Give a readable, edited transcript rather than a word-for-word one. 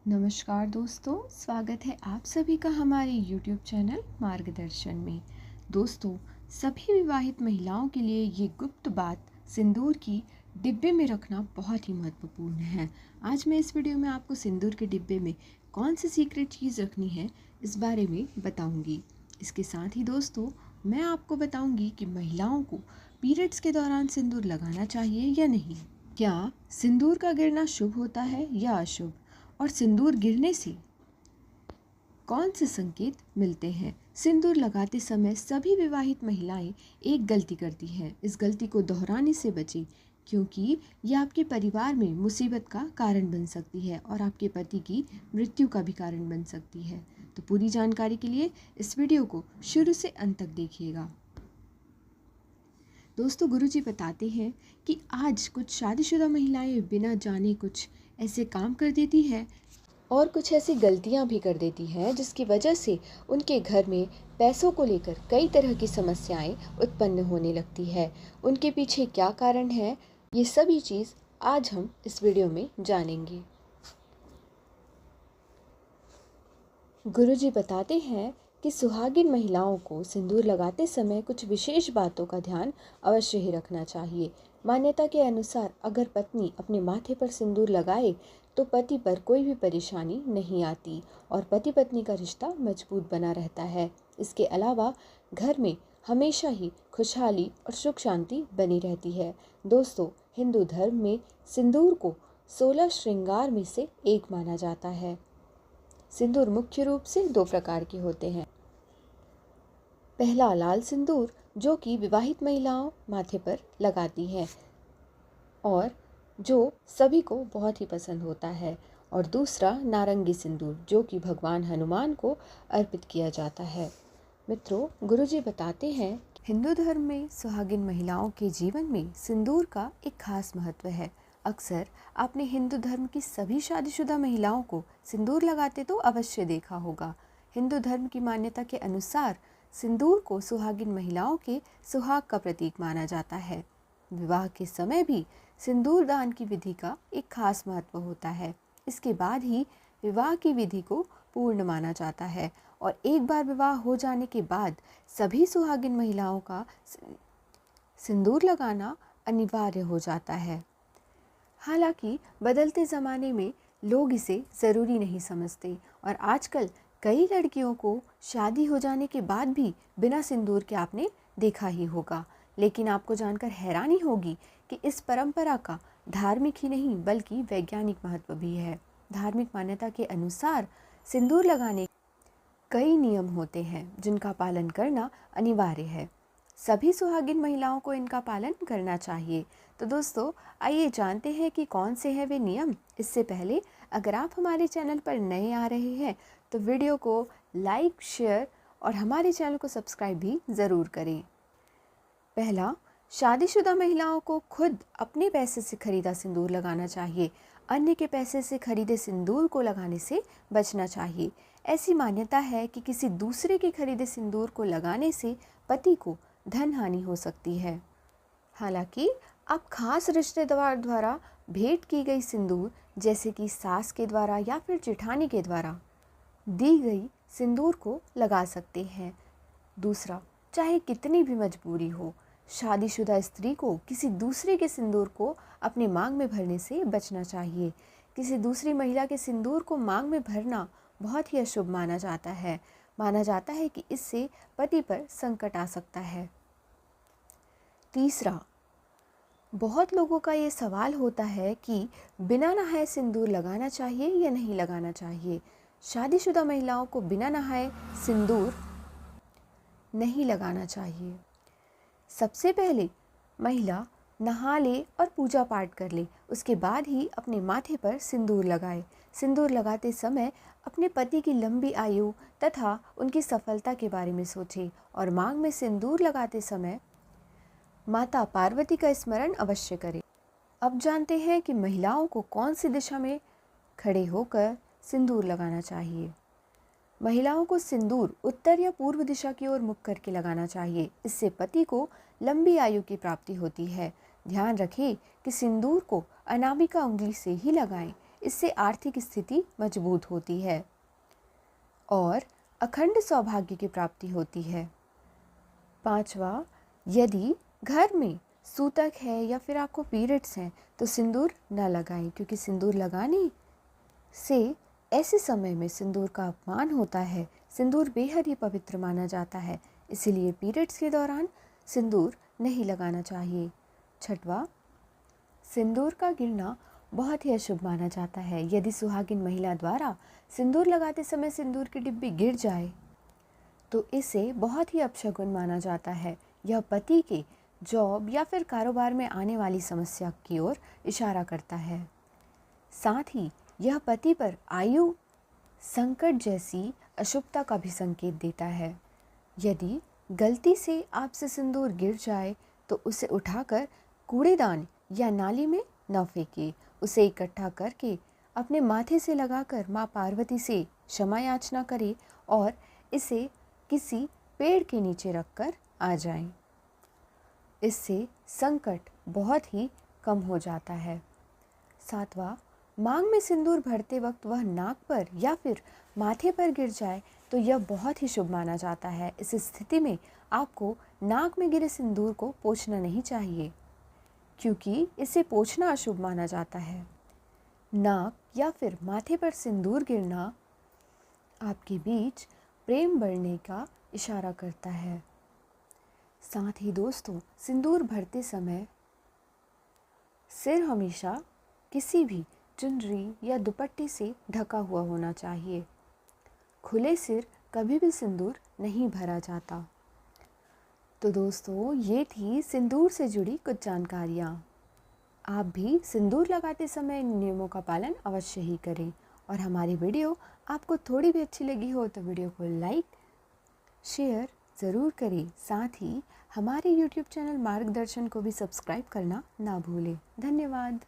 नमस्कार दोस्तों, स्वागत है आप सभी का हमारे YouTube चैनल मार्गदर्शन में। दोस्तों, सभी विवाहित महिलाओं के लिए ये गुप्त बात सिंदूर की डिब्बे में रखना बहुत ही महत्वपूर्ण है। आज मैं इस वीडियो में आपको सिंदूर के डिब्बे में कौन सी सीक्रेट चीज़ रखनी है इस बारे में बताऊंगी। इसके साथ ही दोस्तों, मैं आपको बताऊंगी कि महिलाओं को पीरियड्स के दौरान सिंदूर लगाना चाहिए या नहीं। क्या सिंदूर का गिरना शुभ होता है या अशुभ, और सिंदूर गिरने से कौन से संकेत मिलते हैं। सिंदूर लगाते समय सभी विवाहित महिलाएं एक गलती करती हैं। इस गलती को दोहराने से बचें, क्योंकि यह आपके परिवार में मुसीबत का कारण बन सकती है और आपके पति की मृत्यु का भी कारण बन सकती है। तो पूरी जानकारी के लिए इस वीडियो को शुरू से अंत तक देखिएगा। दोस्तों, गुरुजी बताते हैं कि आज कुछ शादीशुदा महिलाएं बिना जाने कुछ ऐसे काम कर देती है और कुछ ऐसी गलतियां भी कर देती हैं जिसकी वजह से उनके घर में पैसों को लेकर कई तरह की समस्याएं उत्पन्न होने लगती है। उनके पीछे क्या कारण है, ये सभी चीज़ आज हम इस वीडियो में जानेंगे। गुरुजी बताते हैं कि सुहागिन महिलाओं को सिंदूर लगाते समय कुछ विशेष बातों का ध्यान अवश्य ही रखना चाहिए। मान्यता के अनुसार अगर पत्नी अपने माथे पर सिंदूर लगाए तो पति पर कोई भी परेशानी नहीं आती और पति पत्नी का रिश्ता मजबूत बना रहता है। इसके अलावा घर में हमेशा ही खुशहाली और सुख शांति बनी रहती है। दोस्तों, हिंदू धर्म में सिंदूर को 16 श्रृंगार में से एक माना जाता है। सिंदूर मुख्य रूप से दो प्रकार के होते हैं। पहला लाल सिंदूर, जो कि विवाहित महिलाओं माथे पर लगाती हैं और जो सभी को बहुत ही पसंद होता है, और दूसरा नारंगी सिंदूर, जो कि भगवान हनुमान को अर्पित किया जाता है। मित्रों, गुरुजी बताते हैं हिंदू धर्म में सुहागिन महिलाओं के जीवन में सिंदूर का एक खास महत्व है। अक्सर आपने हिंदू धर्म की सभी शादीशुदा महिलाओं को सिंदूर लगाते तो अवश्य देखा होगा। हिंदू धर्म की मान्यता के अनुसार सिंदूर को सुहागिन महिलाओं के सुहाग का प्रतीक माना जाता है। विवाह के समय भी सिंदूर दान की विधि का एक खास महत्व होता है। इसके बाद ही विवाह की विधि को पूर्ण माना जाता है और एक बार विवाह हो जाने के बाद सभी सुहागिन महिलाओं का सिंदूर लगाना अनिवार्य हो जाता है। हालांकि बदलते ज़माने में लोग इसे ज़रूरी नहीं समझते और आजकल कई लड़कियों को शादी हो जाने के बाद भी बिना सिंदूर के आपने देखा ही होगा। लेकिन आपको जानकर हैरानी होगी कि इस परंपरा का धार्मिक ही नहीं बल्कि वैज्ञानिक महत्व भी है। धार्मिक मान्यता के अनुसार सिंदूर लगाने कई नियम होते हैं जिनका पालन करना अनिवार्य है। सभी सुहागिन महिलाओं को इनका पालन करना चाहिए। तो दोस्तों, आइए जानते हैं कि कौन से हैं वे नियम। इससे पहले अगर आप हमारे चैनल पर नए आ रहे हैं तो वीडियो को लाइक, शेयर और हमारे चैनल को सब्सक्राइब भी ज़रूर करें। पहला, शादीशुदा महिलाओं को खुद अपने पैसे से खरीदा सिंदूर लगाना चाहिए। अन्य के पैसे से खरीदे सिंदूर को लगाने से बचना चाहिए। ऐसी मान्यता है कि किसी दूसरे के खरीदे सिंदूर को लगाने से पति को धन हानि हो सकती है। हालांकि आप खास रिश्तेदार द्वारा भेंट की गई सिंदूर, जैसे कि सास के द्वारा या फिर जेठानी के द्वारा दी गई सिंदूर को लगा सकते हैं। दूसरा, चाहे कितनी भी मजबूरी हो, शादीशुदा स्त्री को किसी दूसरे के सिंदूर को अपने मांग में भरने से बचना चाहिए। किसी दूसरी महिला के सिंदूर को मांग में भरना बहुत ही अशुभ माना जाता है। माना जाता है कि इससे पति पर संकट आ सकता है। तीसरा, बहुत लोगों का ये सवाल होता है कि बिना नहाए सिंदूर लगाना चाहिए या नहीं लगाना चाहिए। शादीशुदा महिलाओं को बिना नहाए सिंदूर नहीं लगाना चाहिए। सबसे पहले महिला नहा ले और पूजा पाठ कर ले, उसके बाद ही अपने माथे पर सिंदूर लगाए। सिंदूर लगाते समय अपने पति की लंबी आयु तथा उनकी सफलता के बारे में सोचें और मांग में सिंदूर लगाते समय माता पार्वती का स्मरण अवश्य करें। अब जानते हैं कि महिलाओं को कौन सी दिशा में खड़े होकर सिंदूर लगाना चाहिए। महिलाओं को सिंदूर उत्तर या पूर्व दिशा की ओर मुख करके लगाना चाहिए। इससे पति को लंबी आयु की प्राप्ति होती है। ध्यान रखें कि सिंदूर को अनामिका उंगली से ही लगाएं। इससे आर्थिक स्थिति मजबूत होती है और अखंड सौभाग्य की प्राप्ति होती है। 5वां, यदि घर में सूतक है या फिर आपको पीरियड्स हैं तो सिंदूर न लगाएं, क्योंकि सिंदूर लगाने से ऐसे समय में सिंदूर का अपमान होता है। सिंदूर बेहद ही पवित्र माना जाता है, इसीलिए पीरियड्स के दौरान सिंदूर नहीं लगाना चाहिए। 6वां, सिंदूर का गिरना बहुत ही अशुभ माना जाता है। यदि सुहागिन महिला द्वारा सिंदूर लगाते समय सिंदूर की डिब्बी गिर जाए तो इसे बहुत ही अपशगुन माना जाता है। यह पति के जॉब या फिर कारोबार में आने वाली समस्या की ओर इशारा करता है। साथ ही यह पति पर आयु संकट जैसी अशुभता का भी संकेत देता है। यदि गलती से आपसे सिंदूर गिर जाए तो उसे उठाकर कूड़ेदान या नाली में न फेंके। उसे इकट्ठा करके अपने माथे से लगाकर माँ पार्वती से क्षमा याचना करें और इसे किसी पेड़ के नीचे रखकर आ जाएं। इससे संकट बहुत ही कम हो जाता है। 7वां, मांग में सिंदूर भरते वक्त वह नाक पर या फिर माथे पर गिर जाए तो यह बहुत ही शुभ माना जाता है। इस स्थिति में आपको नाक में गिरे सिंदूर को पोंछना नहीं चाहिए, क्योंकि इसे पोंछना अशुभ माना जाता है। नाक या फिर माथे पर सिंदूर गिरना आपके बीच प्रेम बढ़ने का इशारा करता है। साथ ही दोस्तों, सिंदूर भरते समय सिर हमेशा किसी भी चुनरी या दुपट्टे से ढका हुआ होना चाहिए। खुले सिर कभी भी सिंदूर नहीं भरा जाता। तो दोस्तों, ये थी सिंदूर से जुड़ी कुछ जानकारियाँ। आप भी सिंदूर लगाते समय इन नियमों का पालन अवश्य ही करें। और हमारी वीडियो आपको थोड़ी भी अच्छी लगी हो तो वीडियो को लाइक शेयर ज़रूर करें। साथ ही हमारे YouTube चैनल मार्गदर्शन को भी सब्सक्राइब करना ना भूलें। धन्यवाद।